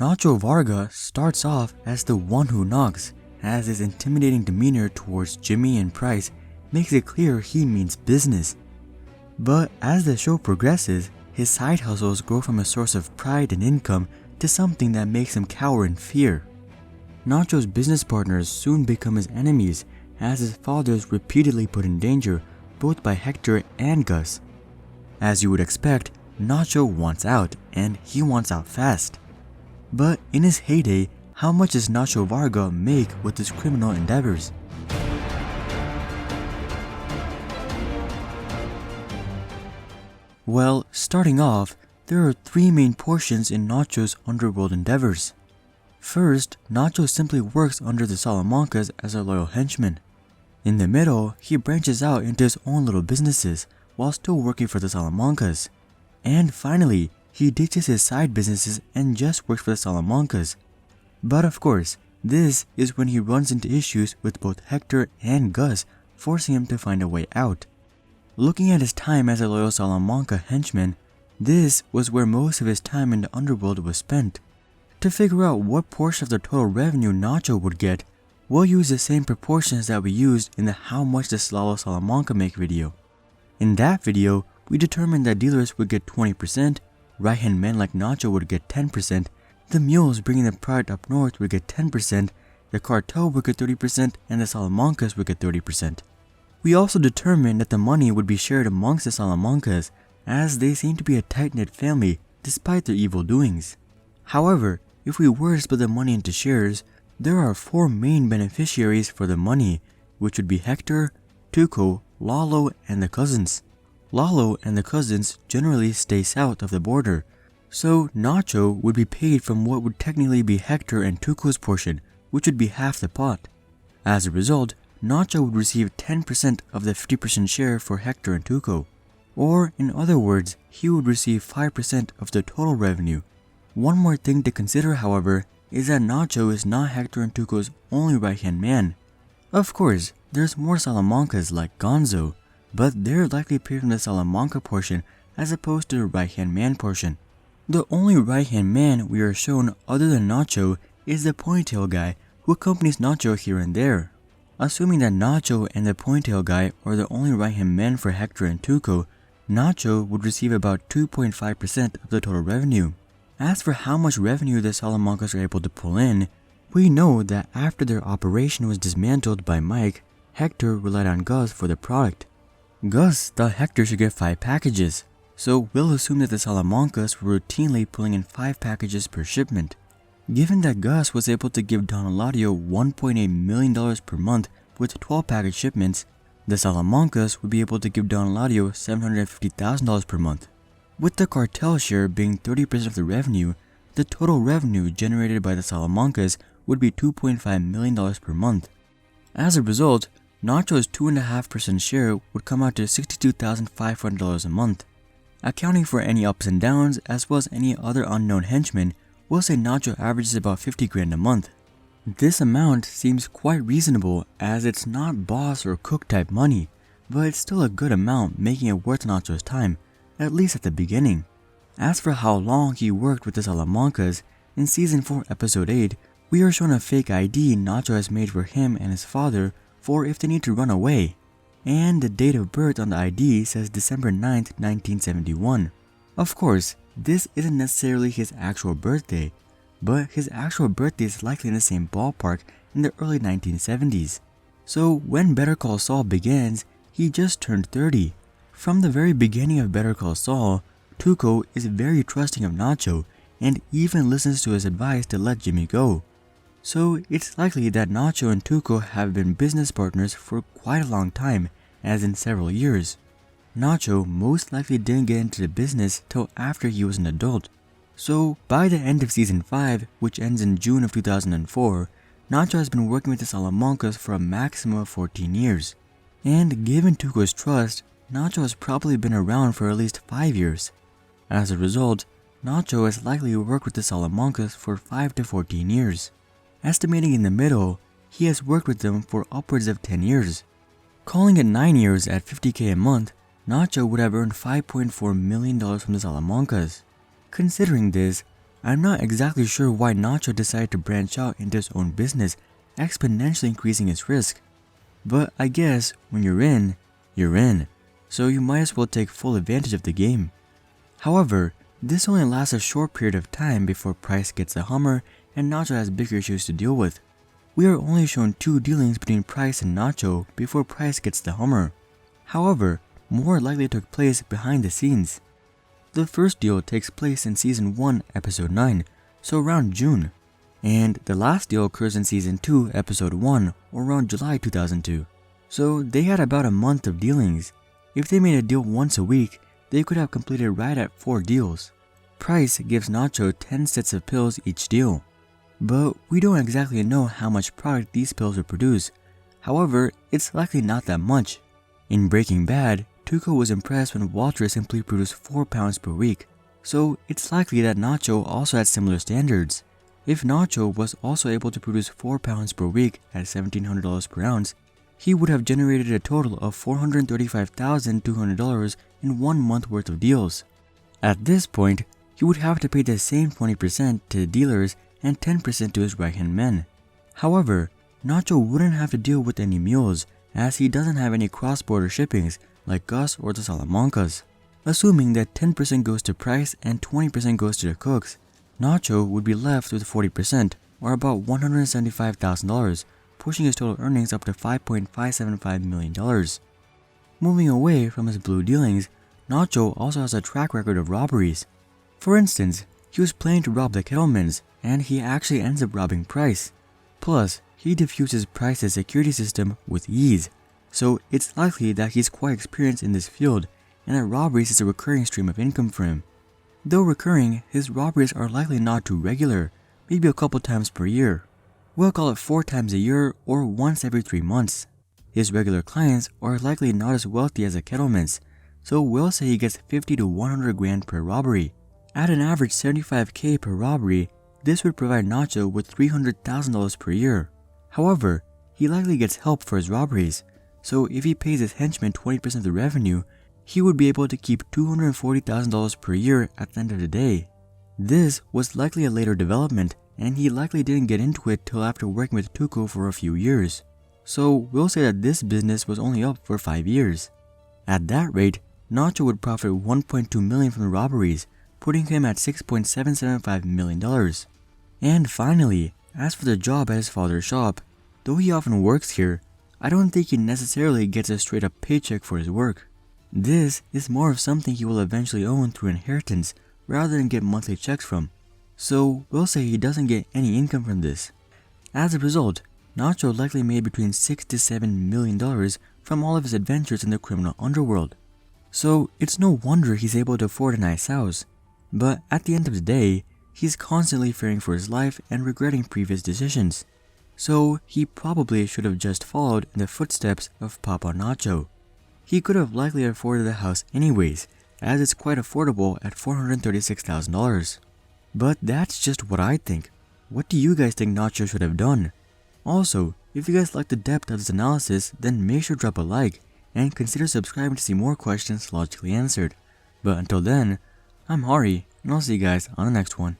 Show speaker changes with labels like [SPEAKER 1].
[SPEAKER 1] Nacho Varga starts off as the one who knocks, as his intimidating demeanor towards Jimmy and Price makes it clear he means business. But as the show progresses, his side hustles grow from a source of pride and income to something that makes him cower in fear. Nacho's business partners soon become his enemies, as his father is repeatedly put in danger both by Hector and Gus. As you would expect, Nacho wants out, and he wants out fast. But in his heyday, how much does Nacho Varga make with his criminal endeavors? Well, starting off, there are three main portions in Nacho's underworld endeavors. First, Nacho simply works under the Salamancas as a loyal henchman. In the middle, he branches out into his own little businesses while still working for the Salamancas. And finally, he ditches his side businesses and just works for the Salamancas. But of course, this is when he runs into issues with both Hector and Gus, forcing him to find a way out. Looking at his time as a loyal Salamanca henchman, this was where most of his time in the underworld was spent. To figure out what portion of the total revenue Nacho would get, we'll use the same proportions that we used in the How Much Does Lalo Salamanca Make video. In that video, we determined that dealers would get 20%, right-hand men like Nacho would get 10%, the mules bringing the product up north would get 10%, the cartel would get 30%, and the Salamancas would get 30%. We also determined that the money would be shared amongst the Salamancas, as they seem to be a tight-knit family despite their evil doings. However, if we were to split the money into shares, there are four main beneficiaries for the money, which would be Hector, Tuco, Lalo, and the cousins. Lalo and the cousins generally stay south of the border, so Nacho would be paid from what would technically be Hector and Tuco's portion, which would be half the pot. As a result, Nacho would receive 10% of the 50% share for Hector and Tuco. Or, in other words, he would receive 5% of the total revenue. One more thing to consider, however, is that Nacho is not Hector and Tuco's only right-hand man. Of course, there's more Salamancas like Gonzo, but they're likely paid from the Salamanca portion as opposed to the right-hand man portion. The only right-hand man we are shown other than Nacho is the ponytail guy who accompanies Nacho here and there. Assuming that Nacho and the ponytail guy are the only right-hand men for Hector and Tuco, Nacho would receive about 2.5% of the total revenue. As for how much revenue the Salamancas are able to pull in, we know that after their operation was dismantled by Mike, Hector relied on Gus for the product. Gus thought Hector should get 5 packages, so we'll assume that the Salamancas were routinely pulling in 5 packages per shipment. Given that Gus was able to give Don Eladio $1.8 million per month with 12 package shipments, the Salamancas would be able to give Don Eladio $750,000 per month. With the cartel share being 30% of the revenue, the total revenue generated by the Salamancas would be $2.5 million per month. As a result, Nacho's 2.5% share would come out to $62,500 a month. Accounting for any ups and downs as well as any other unknown henchmen, we'll say Nacho averages about $50,000 a month. This amount seems quite reasonable as it's not boss or cook type money, but it's still a good amount, making it worth Nacho's time, at least at the beginning. As for how long he worked with the Salamancas, in Season 4 Episode 8, we are shown a fake ID Nacho has made for him and his father for if they need to run away, and the date of birth on the ID says December 9th, 1971. Of course, this isn't necessarily his actual birthday, but his actual birthday is likely in the same ballpark in the early 1970s. So when Better Call Saul begins, he just turned 30. From the very beginning of Better Call Saul, Tuco is very trusting of Nacho and even listens to his advice to let Jimmy go. So it's likely that Nacho and Tuco have been business partners for quite a long time, as in several years. Nacho most likely didn't get into the business till after he was an adult. So by the end of Season 5, which ends in June of 2004, Nacho has been working with the Salamancas for a maximum of 14 years. And given Tuco's trust, Nacho has probably been around for at least 5 years. As a result, Nacho has likely worked with the Salamancas for 5 to 14 years. Estimating in the middle, he has worked with them for upwards of 10 years. Calling it 9 years at $50,000 a month, Nacho would have earned $5.4 million from the Salamancas. Considering this, I'm not exactly sure why Nacho decided to branch out into his own business, exponentially increasing his risk. But I guess when you're in, so you might as well take full advantage of the game. However, this only lasts a short period of time before Price gets the Hummer and Nacho has bigger issues to deal with. We are only shown 2 dealings between Price and Nacho before Price gets the Hummer. However, more likely took place behind the scenes. The first deal takes place in Season 1, Episode 9, so around June. And the last deal occurs in Season 2, Episode 1, or around July 2002. So they had about a month of dealings. If they made a deal once a week, they could have completed right at 4 deals. Price gives Nacho 10 sets of pills each deal. But we don't exactly know how much product these pills would produce. However, it's likely not that much. In Breaking Bad, Tuco was impressed when Walter simply produced 4 pounds per week. So it's likely that Nacho also had similar standards. If Nacho was also able to produce 4 pounds per week at $1,700 per ounce, he would have generated a total of $435,200 in 1 month worth of deals. At this point, he would have to pay the same 20% to the dealers and 10% to his right-hand men. However, Nacho wouldn't have to deal with any mules, as he doesn't have any cross-border shippings like Gus or the Salamancas. Assuming that 10% goes to Price and 20% goes to the cooks, Nacho would be left with 40%, or about $175,000, pushing his total earnings up to $5.575 million. Moving away from his blue dealings, Nacho also has a track record of robberies. For instance, he was planning to rob the Kettlemans, and he actually ends up robbing Price. Plus, he defuses Price's security system with ease, so it's likely that he's quite experienced in this field and that robberies is a recurring stream of income for him. Though recurring, his robberies are likely not too regular, maybe a couple times per year. We'll call it 4 times a year or once every 3 months. His regular clients are likely not as wealthy as the Kettlemans, so we'll say he gets 50 to 100 grand per robbery. At an average $75K per robbery, this would provide Nacho with $300,000 per year. However, he likely gets help for his robberies, so if he pays his henchmen 20% of the revenue, he would be able to keep $240,000 per year at the end of the day. This was likely a later development, and he likely didn't get into it till after working with Tuco for a few years. So we'll say that this business was only up for 5 years. At that rate, Nacho would profit $1.2 million from the robberies, putting him at $6.775 million. And finally, as for the job at his father's shop, though he often works here, I don't think he necessarily gets a straight up paycheck for his work. This is more of something he will eventually own through inheritance rather than get monthly checks from. So we'll say he doesn't get any income from this. As a result, Nacho likely made between $6 to $7 million from all of his adventures in the criminal underworld. So it's no wonder he's able to afford a nice house. But at the end of the day, he's constantly fearing for his life and regretting previous decisions. So he probably should have just followed in the footsteps of Papa Nacho. He could have likely afforded the house anyways, as it's quite affordable at $436,000. But that's just what I think. What do you guys think Nacho should have done? Also, if you guys like the depth of this analysis, then make sure to drop a like and consider subscribing to see more questions logically answered. But until then, I'm Hari, and I'll see you guys on the next one.